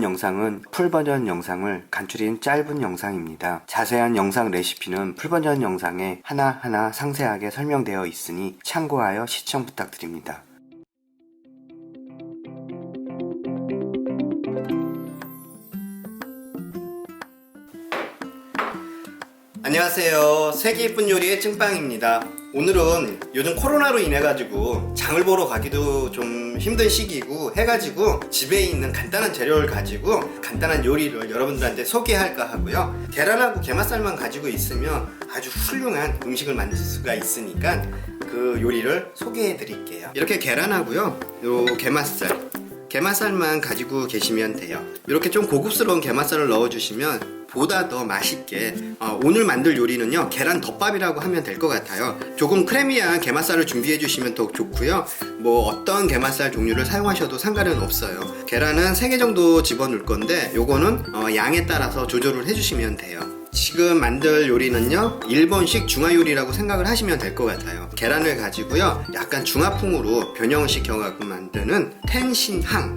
영상은 풀버전 영상을 간추린 짧은 영상입니다. 자세한 영상 레시피는 풀버전 영상에 하나하나 상세하게 설명되어 있으니 참고하여 시청 부탁드립니다. 안녕하세요. 세계 이쁜 요리의 찐빵입니다. 오늘은 요즘 코로나로 인해 가지고 장을 보러 가기도 좀 힘든 시기고 해가지고 집에 있는 간단한 재료를 가지고 간단한 요리를 여러분들한테 소개할까 하고요. 계란하고 게맛살만 가지고 있으면 아주 훌륭한 음식을 만들 수가 있으니까 그 요리를 소개해 드릴게요. 이렇게 계란하고요, 요 게맛살만 가지고 계시면 돼요. 이렇게 좀 고급스러운 게맛살을 넣어주시면 보다 더 맛있게, 오늘 만들 요리는요 계란 덮밥이라고 하면 될 것 같아요. 조금 크래미한 게맛살을 준비해 주시면 더 좋고요. 뭐 어떤 게맛살 종류를 사용하셔도 상관은 없어요. 계란은 3개 정도 집어넣을 건데 요거는 양에 따라서 조절을 해주시면 돼요. 지금 만들 요리는요 일본식 중화요리라고 생각을 하시면 될 것 같아요. 계란을 가지고요 약간 중화풍으로 변형을 시켜갖고 만드는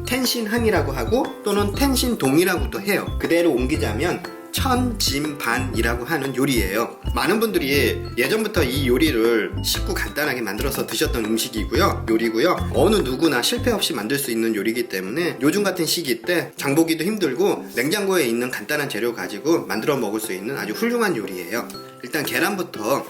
텐신항이라고 하고 또는 텐신동이라고도 해요. 그대로 옮기자면 천진반이라고 하는 요리예요. 많은 분들이 예전부터 이 요리를 쉽고 간단하게 만들어서 드셨던 요리고요. 어느 누구나 실패 없이 만들 수 있는 요리이기 때문에 요즘 같은 시기 때 장보기도 힘들고 냉장고에 있는 간단한 재료 가지고 만들어 먹을 수 있는 아주 훌륭한 요리예요. 일단 계란부터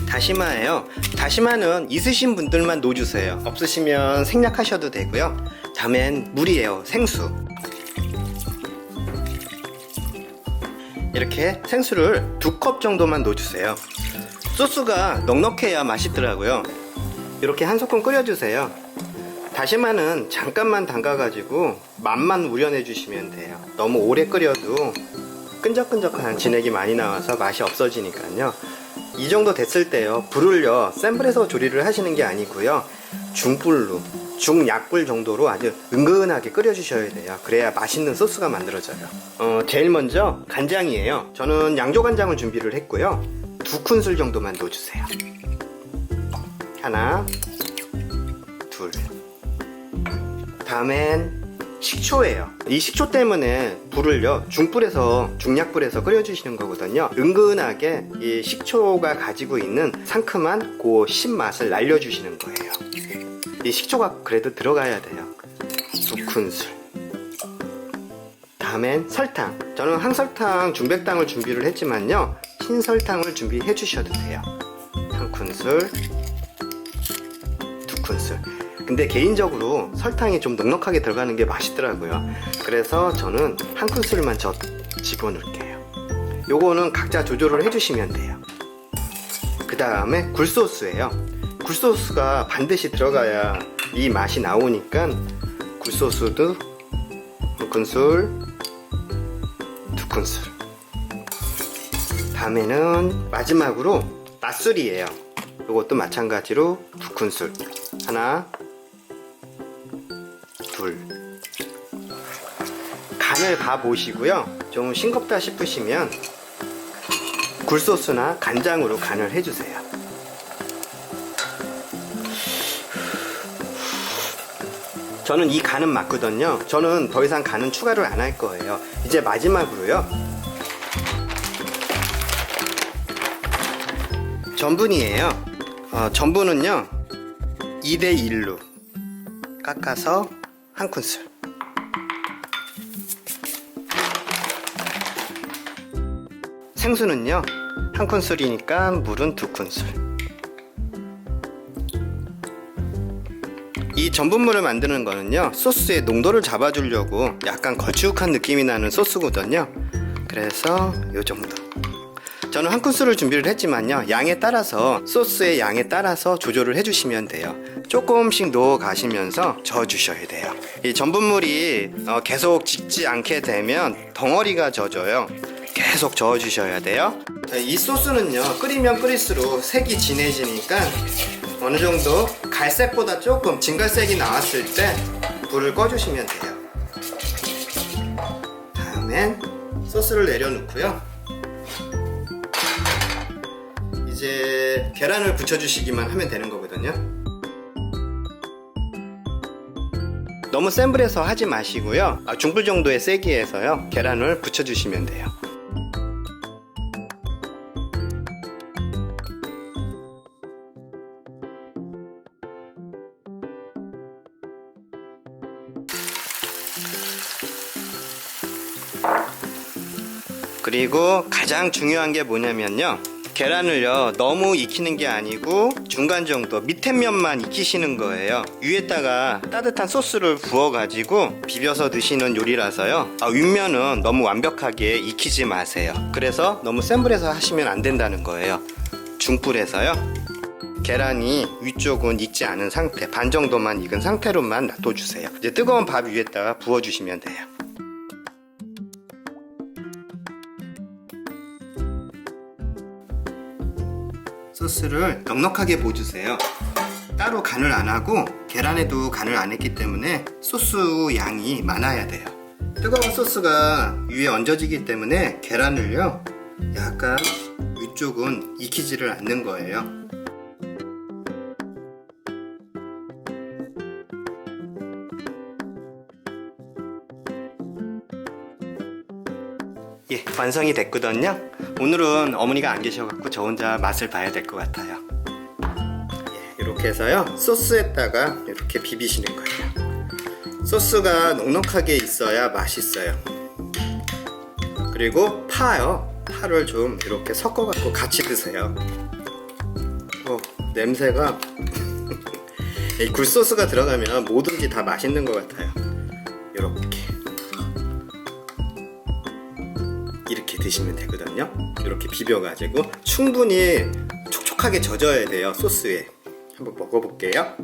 다시마예요. 다시마는 있으신 분들만 넣어주세요. 없으시면 생략하셔도 되고요. 다음엔 물이에요. 생수. 이렇게 생수를 2컵 정도만 넣어주세요. 소스가 넉넉해야 맛있더라고요. 이렇게 한 소끔 끓여주세요. 다시마는 잠깐만 담가가지고 맛만 우려내 주시면 돼요. 너무 오래 끓여도 끈적끈적한 진액이 많이 나와서 맛이 없어지니까요. 이 정도 됐을 때요 불을요 센 불에서 조리를 하시는 게 아니고요 중불로 중약불 정도로 아주 은근하게 끓여 주셔야 돼요. 그래야 맛있는 소스가 만들어져요. 제일 먼저 간장이에요. 저는 양조간장을 준비를 했고요 2큰술 정도만 넣어주세요. 하나, 둘. 다음엔 식초예요. 이 식초 때문에 불을요 중약불에서 끓여주시는 거거든요. 은근하게 이 식초가 가지고 있는 상큼한 그 신맛을 날려주시는 거예요. 이 식초가 그래도 들어가야 돼요. 2큰술. 다음엔 설탕. 저는 항설탕 중백탕을 준비를 했지만요 신설탕을 준비해 주셔도 돼요. 1큰술, 2큰술. 근데 개인적으로 설탕이 좀 넉넉하게 들어가는 게 맛있더라고요. 그래서 저는 1큰술만 집어넣을게요. 요거는 각자 조절을 해주시면 돼요. 그 다음에 굴소스예요. 굴소스가 반드시 들어가야 이 맛이 나오니까 굴소스도 1큰술, 2큰술. 다음에는 마지막으로 맛술이에요. 요것도 마찬가지로 2큰술. 하나, 둘. 간을 봐보시고요 좀 싱겁다 싶으시면 굴소스나 간장으로 간을 해주세요. 저는 이 간은 맞거든요. 저는 더 이상 간은 추가를 안 할 거예요. 이제 마지막으로요 전분이에요. 전분은요 2대1로 깎아서 1큰술. 생수는요 1큰술이니까 물은 2큰술. 이 전분물을 만드는 거는요 소스의 농도를 잡아주려고 약간 걸쭉한 느낌이 나는 소스거든요. 그래서 요 정도. 저는 1큰술을 준비를 했지만요 양에 따라서 소스의 양에 따라서 조절을 해주시면 돼요. 조금씩 넣어 가시면서 저어주셔야 돼요. 이 전분물이 계속 식지 않게 되면 덩어리가 젖어요. 계속 저어주셔야 돼요. 이 소스는요, 끓이면 끓일수록 색이 진해지니까 어느 정도 갈색보다 조금 진갈색이 나왔을 때 불을 꺼주시면 돼요. 다음엔 소스를 내려놓고요. 이제 계란을 붙여주시기만 하면 되는 거거든요. 너무 센 불에서 하지 마시고요. 중불 정도의 세기에서요, 계란을 붙여주시면 돼요. 그리고 가장 중요한 게 뭐냐면요, 계란을요 너무 익히는 게 아니고 중간 정도 밑에 면만 익히시는 거예요. 위에다가 따뜻한 소스를 부어 가지고 비벼서 드시는 요리라서요, 윗면은 너무 완벽하게 익히지 마세요. 그래서 너무 센 불에서 하시면 안 된다는 거예요. 중불에서요, 계란이 위쪽은 익지 않은 상태, 반 정도만 익은 상태로만 놔둬주세요. 이제 뜨거운 밥 위에다가 부어주시면 돼요. 소스를 넉넉하게 부어주세요. 따로 간을 안 하고 계란에도 간을 안 했기 때문에 소스 양이 많아야 돼요. 뜨거운 소스가 위에 얹어지기 때문에 계란을요, 약간 위쪽은 익히지를 않는 거예요. 예, 완성이 됐거든요. 오늘은 어머니가 안 계셔갖고 저 혼자 맛을 봐야 될 것 같아요. 예, 이렇게 해서요, 소스에다가 이렇게 비비시는 거예요. 소스가 넉넉하게 있어야 맛있어요. 그리고 파를 좀 이렇게 섞어갖고 같이 드세요. 냄새가 이 굴소스가 들어가면 뭐든지 다 맛있는 것 같아요. 이렇게 드시면 되거든요. 이렇게 비벼가지고 충분히 촉촉하게 젖어야 돼요, 소스에. 한번 먹어볼게요.